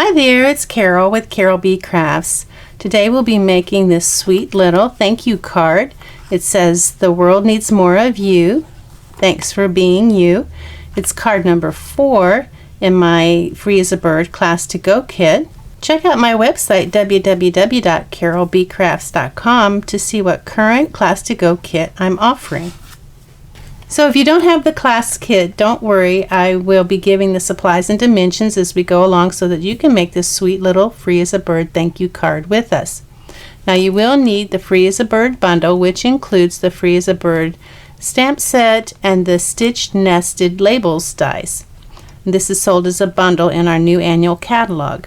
Hi there, it's Carol with Carolbcrafts. Today we'll be making this sweet little thank you card. It says, "The world needs more of you. Thanks for being you." It's card number 4 in my Free as a Bird Class to Go kit. Check out my website www.carolbcrafts.com to see what current Class to Go kit I'm offering. So if you don't have the class kit, don't worry. I will be giving the supplies and dimensions as we go along so that you can make this sweet little Free as a Bird thank you card with us. Now you will need the Free as a Bird bundle, which includes the Free as a Bird stamp set and the stitched nested labels dies. This is sold as a bundle in our new annual catalog.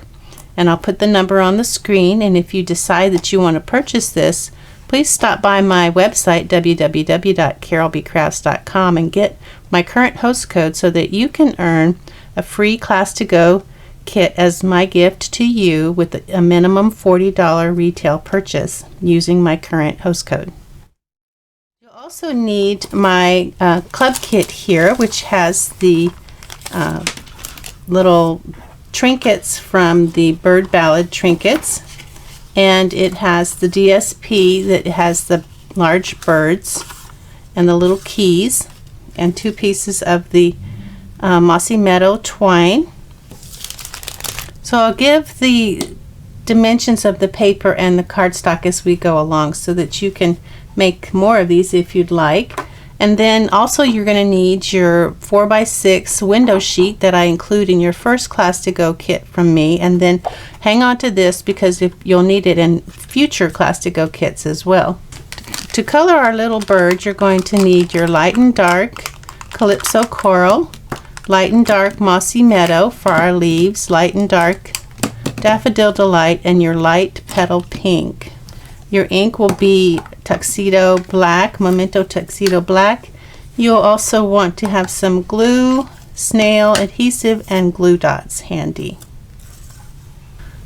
And I'll put the number on the screen, and if you decide that you want to purchase this, please stop by my website www.carolbcrafts.com and get my current host code so that you can earn a free Class to Go kit as my gift to you with a minimum $40 retail purchase using my current host code. You'll also need my club kit here, which has the little trinkets from the Bird Ballad trinkets. And it has the DSP that has the large birds and the little keys and 2 pieces of the Mossy Meadow twine. So I'll give the dimensions of the paper and the cardstock as we go along so that you can make more of these if you'd like. And then also you're going to need your 4x6 window sheet that I include in your first Class to Go kit from me, and then hang on to this because you'll need it in future Class to Go kits as well. To color our little bird, you're going to need your light and dark Calypso Coral, light and dark Mossy Meadow for our leaves, light and dark Daffodil Delight, and your light Petal Pink. Your ink will be Tuxedo Black, Memento Tuxedo Black. You'll also want to have some glue, snail adhesive, and glue dots handy.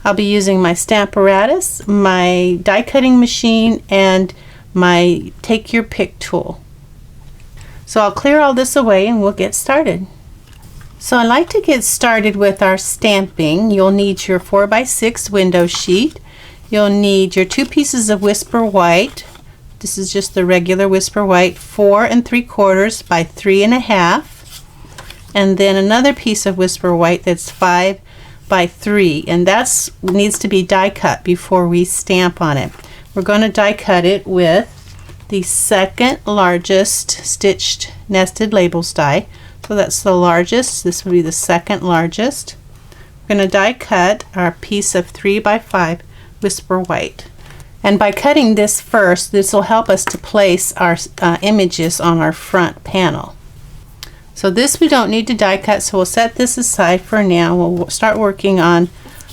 I'll be using my Stamparatus, my die cutting machine, and my Take Your Pick tool. So I'll clear all this away and we'll get started. So I like to get started with our stamping. You'll need your 4x6 window sheet. You'll need your 2 pieces of Whisper White. This is just the regular Whisper White, 4 3/4 by 3 1/2, and then another piece of Whisper White that's 5 by 3, and that needs to be die cut before we stamp on it. We're going to die cut it with the second largest stitched nested labels die. So that's the largest. This will be the second largest. We're going to die cut our piece of 3 by 5 Whisper White. And by cutting this first, this will help us to place our images on our front panel. So this we don't need to die cut, so we'll set this aside for now. We'll start working on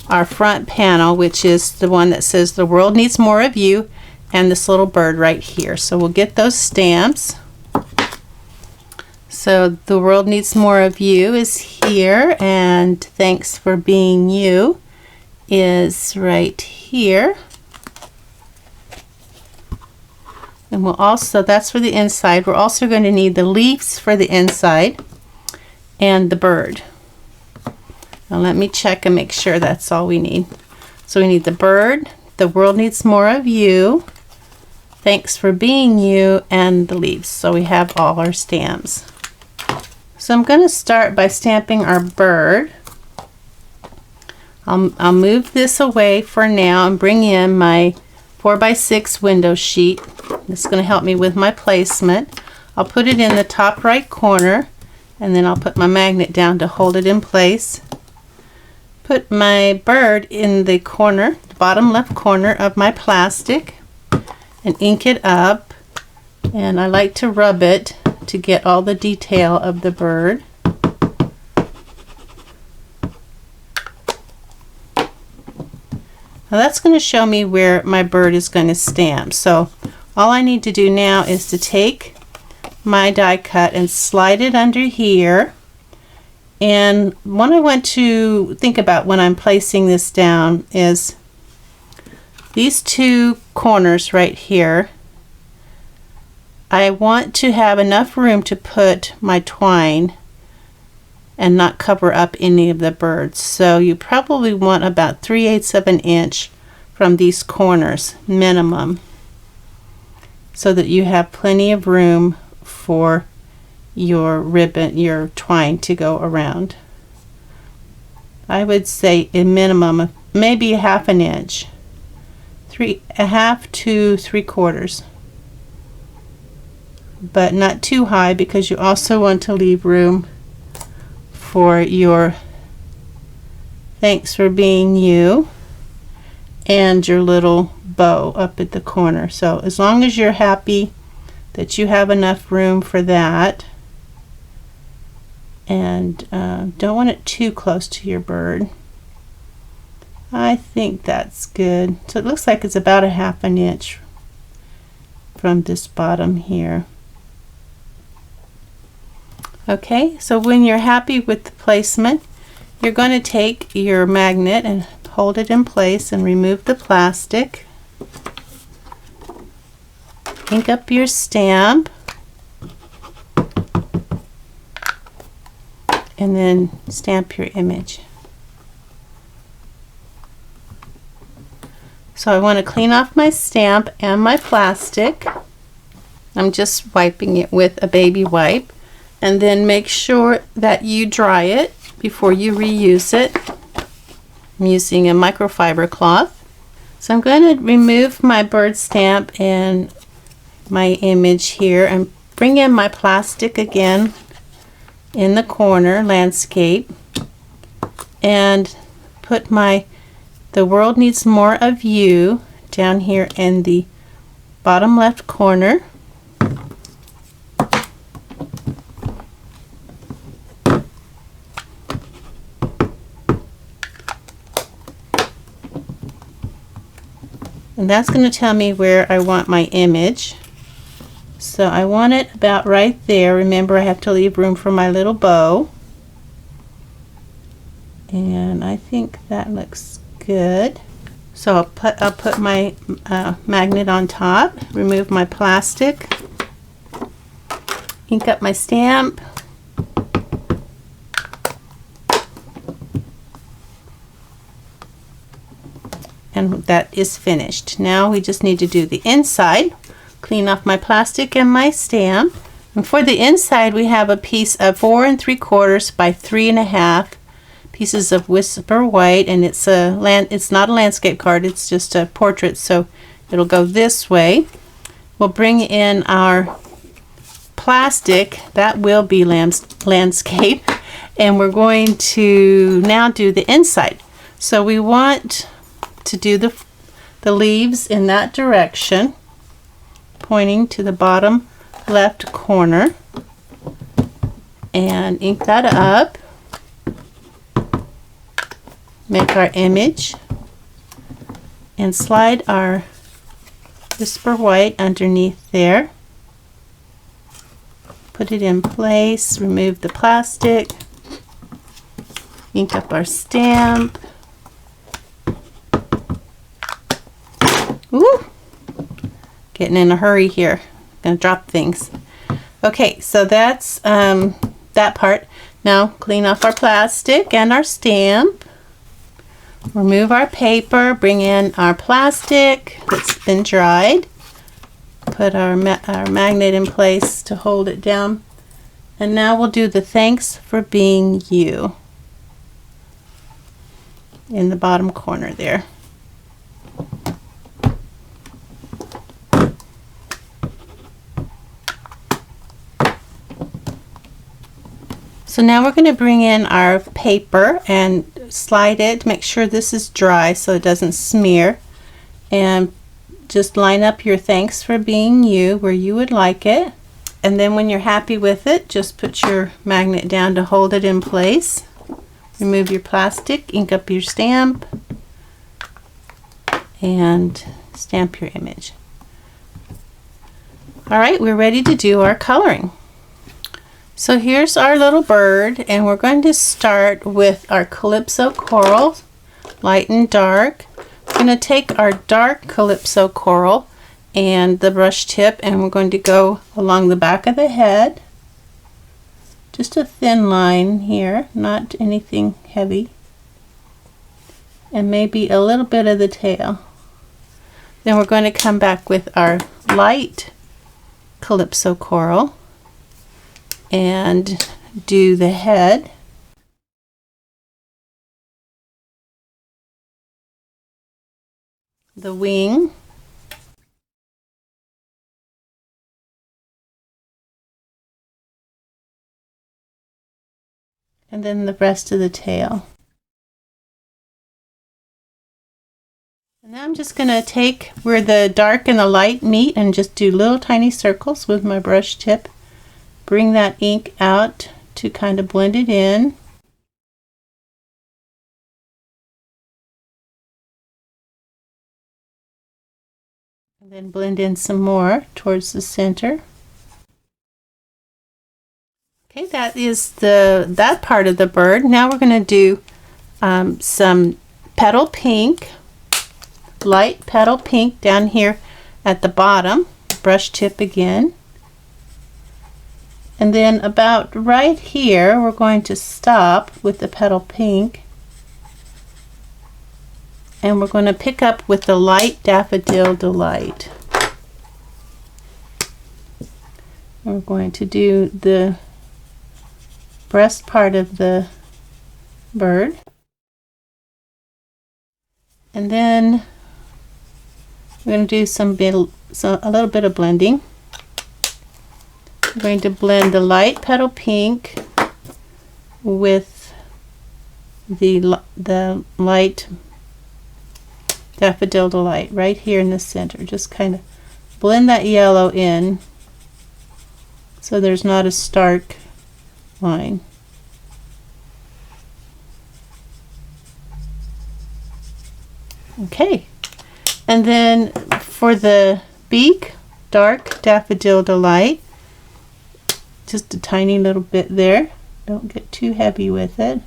our front panel, which is the one that says "The world needs more of you," and this little bird right here. So we'll get those stamps. So "The world needs more of you" is here, and "Thanks for being you" is right here. And we'll also, that's for the inside. We're also going to need the leaves for the inside and the bird. Now let me check and make sure that's all we need. So we need the bird, "The world needs more of you," "Thanks for being you," and the leaves. So we have all our stamps. So I'm going to start by stamping our bird. I'll move this away for now and bring in my 4x6 window sheet. This is going to help me with my placement. I'll put it in the top right corner, and then I'll put my magnet down to hold it in place. Put my bird in the corner, the bottom left corner of my plastic, and ink it up. And I like to rub it to get all the detail of the bird. Now that's going to show me where my bird is going to stamp. So all I need to do now is to take my die cut and slide it under here. And what I want to think about when I'm placing this down is these 2 corners right here. I want to have enough room to put my twine and not cover up any of the birds. So you probably want about 3/8 of an inch from these corners minimum, so that you have plenty of room for your ribbon, your twine to go around. I would say a minimum of maybe 1/2 an inch, 1/2 to 3/4, but not too high, because you also want to leave room for your thanks for being you and your little bow up at the corner. So as long as you're happy that you have enough room for that, and don't want it too close to your bird. I think that's good. So it looks like it's about 1/2 an inch from this bottom here. Okay, so when you're happy with the placement, you're going to take your magnet and hold it in place and remove the plastic. Ink up your stamp, and then stamp your image. So I want to clean off my stamp and my plastic. I'm just wiping it with a baby wipe, and then make sure that you dry it before you reuse it. I'm using a microfiber cloth. So I'm going to remove my bird stamp and my image here and bring in my plastic again in the corner, landscape, and put the world needs more of you down here in the bottom left corner. And that's going to tell me where I want my image. So I want it about right there. Remember, I have to leave room for my little bow. And I think that looks good. So I'll put my magnet on top, remove my plastic, ink up my stamp, and that is finished. Now we just need to do the inside. Clean off my plastic and my stamp. And for the inside, we have a piece of 4 3/4 by 3 1/2 pieces of Whisper White, and it's not a landscape card, it's just a portrait, so it'll go this way. We'll bring in our plastic, that will be landscape, and we're going to now do the inside. So we want to do the leaves in that direction, pointing to the bottom left corner, and ink that up. Make our image and slide our Whisper White underneath there. Put it in place, remove the plastic, ink up our stamp. Ooh, getting in a hurry here. Gonna drop things. Okay, so that's that part. Now clean off our plastic and our stamp. Remove our paper, bring in our plastic that's been dried. Put our magnet in place to hold it down. And now we'll do the thanks for being you in the bottom corner there. So now we're going to bring in our paper and slide it, make sure this is dry so it doesn't smear, and just line up your thanks for being you where you would like it. And then when you're happy with it, just put your magnet down to hold it in place. Remove your plastic, ink up your stamp, and stamp your image. Alright, we're ready to do our coloring. So here's our little bird, and we're going to start with our Calypso Coral, light and dark. We're going to take our dark Calypso Coral and the brush tip, and we're going to go along the back of the head, just a thin line here, not anything heavy, and maybe a little bit of the tail. Then we're going to come back with our light Calypso coral and do the head. The wing, and then the rest of the tail. And now I'm just going to take where the dark and the light meet and just do little tiny circles with my brush tip. Bring that ink out to kind of blend it in. And then blend in some more towards the center. Okay, that is that part of the bird. Now we're going to do some petal pink, light petal pink down here at the bottom. Brush tip again. And then about right here, we're going to stop with the petal pink. And we're going to pick up with the light Daffodil Delight. We're going to do the breast part of the bird. And then we're going to do a little bit of blending. I'm going to blend the light petal pink with the light Daffodil Delight right here in the center. Just kind of blend that yellow in so there's not a stark line. Okay, and then for the beak, dark Daffodil Delight, just a tiny little bit there. Don't get too heavy with it.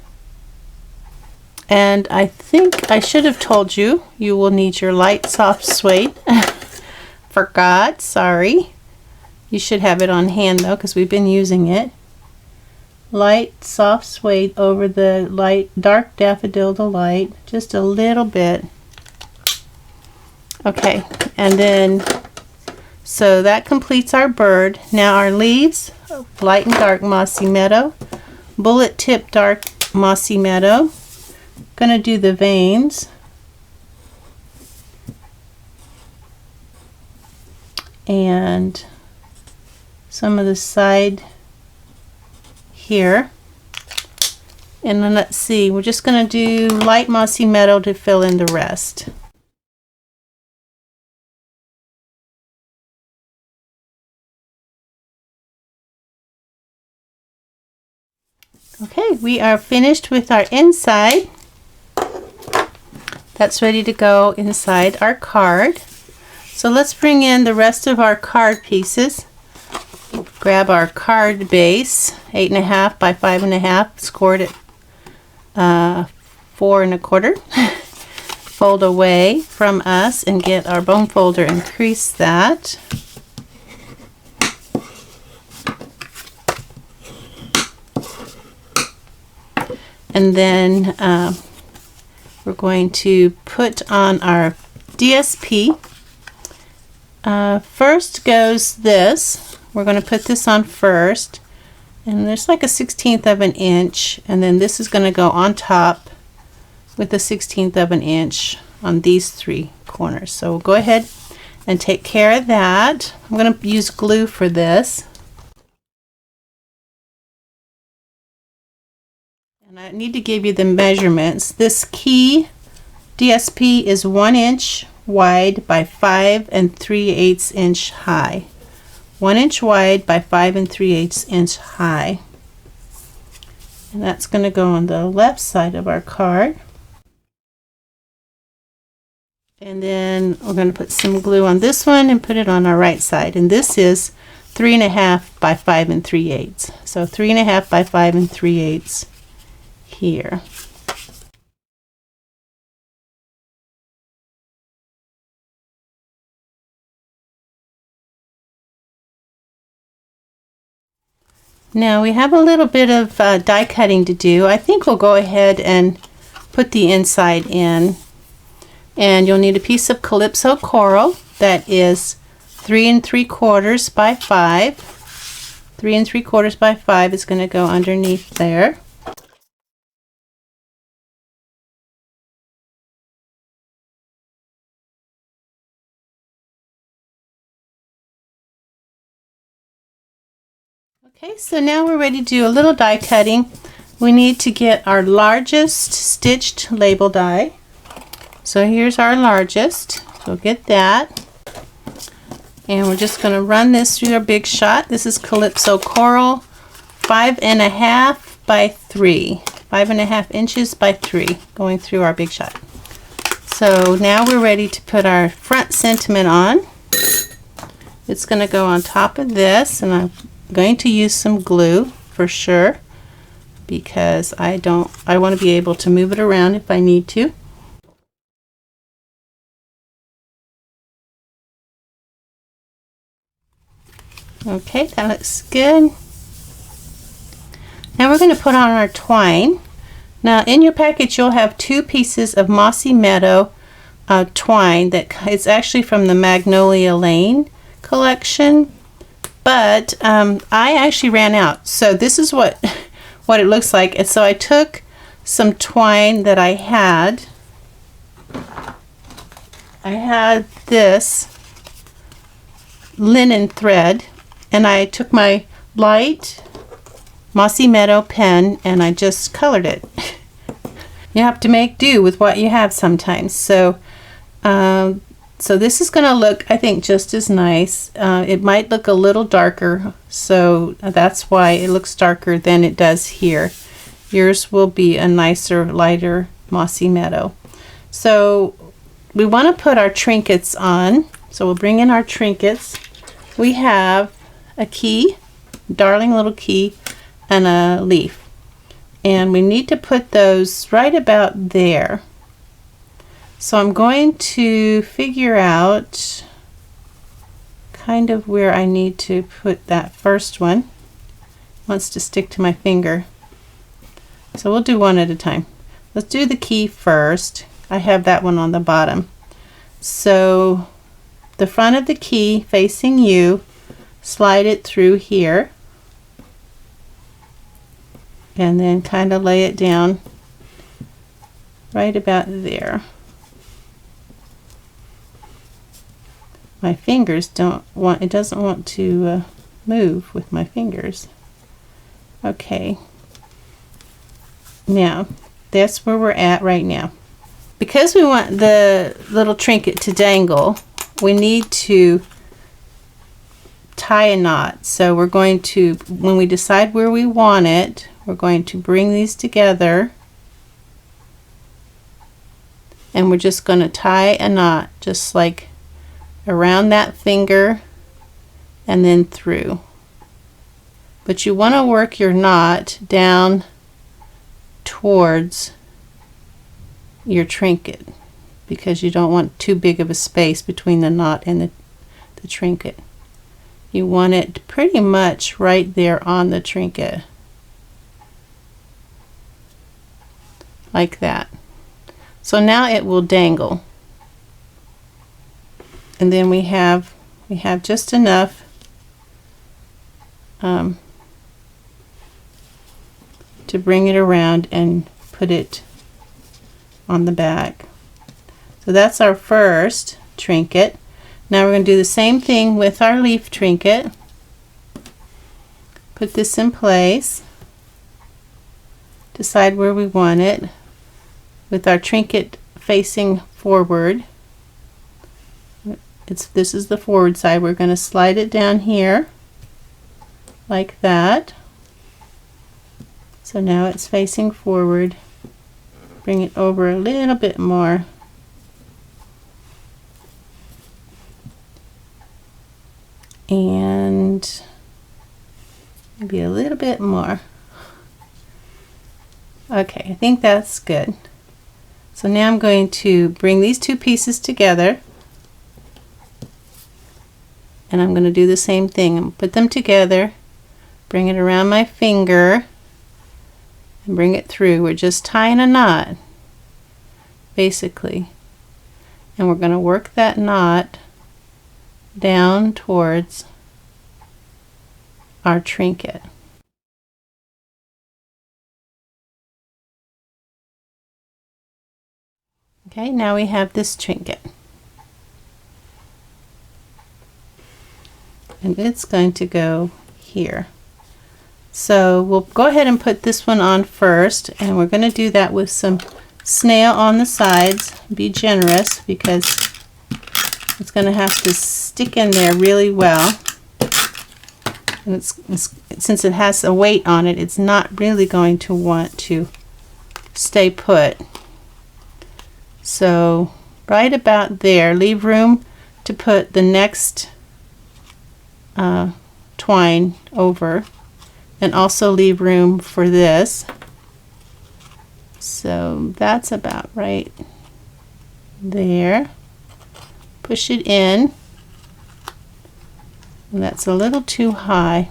And I think I should have told you, you will need your light soft suede. Forgot, sorry. You should have it on hand though, because we've been using it. Light soft suede over the light dark Daffodil Delight, just a little bit. Okay, and then so that completes our bird. Now our leaves, light and dark Mossy Meadow, bullet tip dark Mossy Meadow. Gonna do the veins. And some of the side here. And then let's see, we're just gonna do light Mossy Meadow to fill in the rest. Okay, we are finished with our inside. That's ready to go inside our card. So let's bring in the rest of our card pieces. Grab our card base, 8.5 by 5.5, scored at 4 1/4. Fold away from us and get our bone folder and crease that. And then we're going to put on our DSP. First goes this. We're going to put this on first. And there's like a 1/16 of an inch. And then this is going to go on top with a 1/16 of an inch on these 3 corners. So we'll go ahead and take care of that. I'm going to use glue for this. And I need to give you the measurements. This key DSP is 1 inch wide by 5 3/8 inch high. 1 inch wide by 5 3/8 inch high. And that's going to go on the left side of our card. And then we're going to put some glue on this one and put it on our right side. And this is 3.5 by 5 3/8. So 3.5 by 5 3/8 here. Now we have a little bit of die cutting to do. I think we'll go ahead and put the inside in. And you'll need a piece of Calypso coral that is 3 3/4 by 5. 3 3/4 by 5 is going to go underneath there. Okay, so now we're ready to do a little die cutting. We need to get our largest stitched label die. So here's our largest. So get that. And we're just going to run this through our big shot. This is Calypso Coral, 5.5 by 3. 5.5 inches by 3 going through our big shot. So now we're ready to put our front sentiment on. It's going to go on top of this, and I'm going to use some glue for sure because I want to be able to move it around if I need to. Okay, that looks good. Now we're going to put on our twine. Now in your package you'll have 2 pieces of Mossy Meadow twine that is actually from the Magnolia Lane collection, but I actually ran out. So this is what it looks like. And so I took some twine that I had. I had this linen thread, and I took my light Mossy Meadow pen and I just colored it. You have to make do with what you have sometimes. So so this is going to look, I think, just as nice. It might look a little darker, so that's why it looks darker than it does here. Yours will be a nicer, lighter Mossy Meadow. So we want to put our trinkets on. So we'll bring in our trinkets. We have a key, darling little key, and a leaf. And we need to put those right about there. So I'm going to figure out kind of where I need to put that first one. It wants to stick to my finger. So we'll do one at a time. Let's do the key first. I have that one on the bottom. So the front of the key facing you, slide it through here. And then kind of lay it down right about there. My fingers it doesn't want to move with my fingers. Okay. Now, that's where we're at right now. Because we want the little trinket to dangle, we need to tie a knot. So we're going to, when we decide where we want it, we're going to bring these together and we're just going to tie a knot just like around that finger and then through. But you want to work your knot down towards your trinket because you don't want too big of a space between the knot and the trinket. You want it pretty much right there on the trinket. Like that. So now it will dangle. And then we have just enough to bring it around and put it on the back. So that's our first trinket. Now we're going to do the same thing with our leaf trinket. Put this in place. Decide where we want it. With our trinket facing forward, this is the forward side. We're going to slide it down here like that. So now it's facing forward. Bring it over a little bit more. And maybe a little bit more. Okay, I think that's good. So now I'm going to bring these 2 pieces together. And I'm going to do the same thing and put them together, bring it around my finger and bring it through. We're just tying a knot, basically. And we're going to work that knot down towards our trinket. Okay, now we have this trinket. And it's going to go here. So we'll go ahead and put this one on first, and we're going to do that with some snail on the sides. Be generous because it's going to have to stick in there really well. And since it has a weight on it, it's not really going to want to stay put. So right about there, leave room to put the next twine over, and also leave room for this. So that's about right there. Push it in, and that's a little too high.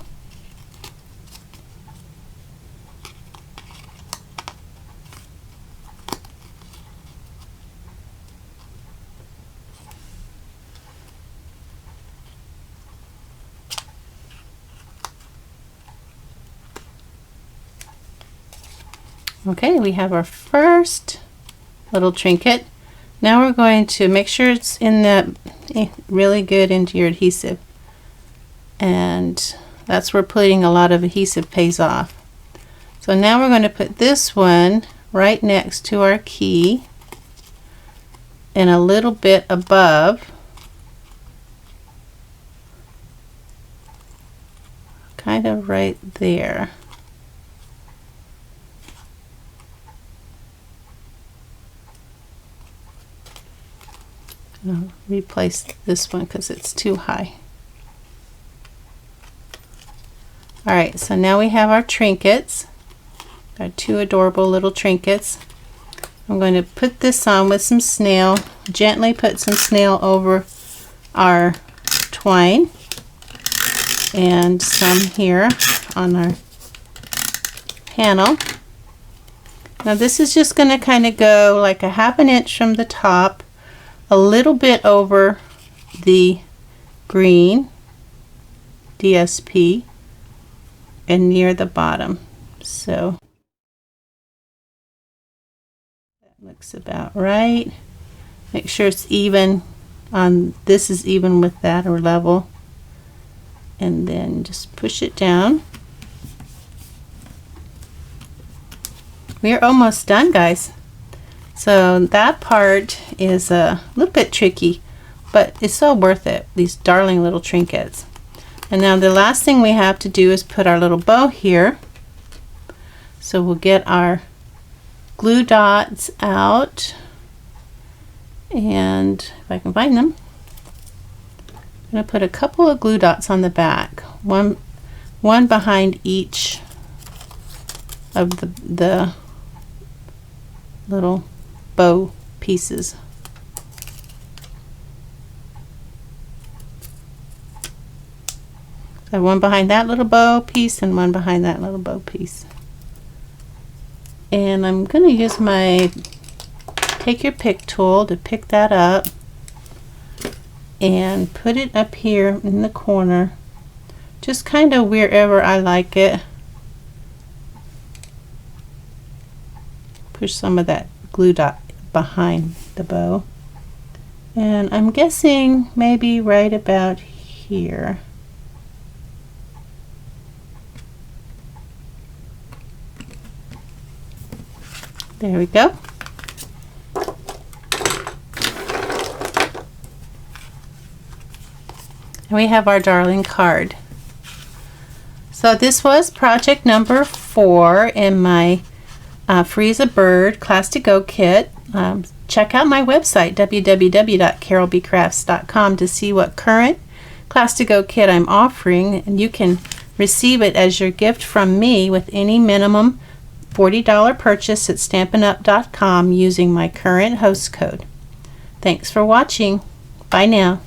Okay, we have our first little trinket. Now we're going to make sure it's in that really good into your adhesive, and that's where putting a lot of adhesive pays off. So now we're going to put this one right next to our key and a little bit above, kind of right there. I'll replace this one because it's too high. Alright, so now we have our trinkets, our two adorable little trinkets. I'm going to put this on with some snail, gently put some snail over our twine, and some here on our panel. Now this is just going to kind of go like a ½ an inch from the top, a little bit over the green DSP, and near the bottom. So that looks about right. Make sure it's even on, this is even with that or level, and then just push it down. We are almost done, guys. So that part is a little bit tricky, but it's so worth it, these darling little trinkets. And now the last thing we have to do is put our little bow here. So we'll get our glue dots out, and if I can find them, I'm going to put a couple of glue dots on the back, one behind each of the little bow pieces. So one behind that little bow piece and one behind that little bow piece. And I'm going to use my take your pick tool to pick that up and put it up here in the corner, just kind of wherever I like it. Push some of that glue dot behind the bow, and I'm guessing maybe right about here. There we go. And we have our darling card. So this was project number 4 in my Freeze a Bird Class to Go kit. Check out my website, www.carolbcrafts.com, to see what current Class to Go kit I'm offering, and you can receive it as your gift from me with any minimum $40 purchase at stampinup.com using my current host code. Thanks for watching. Bye now.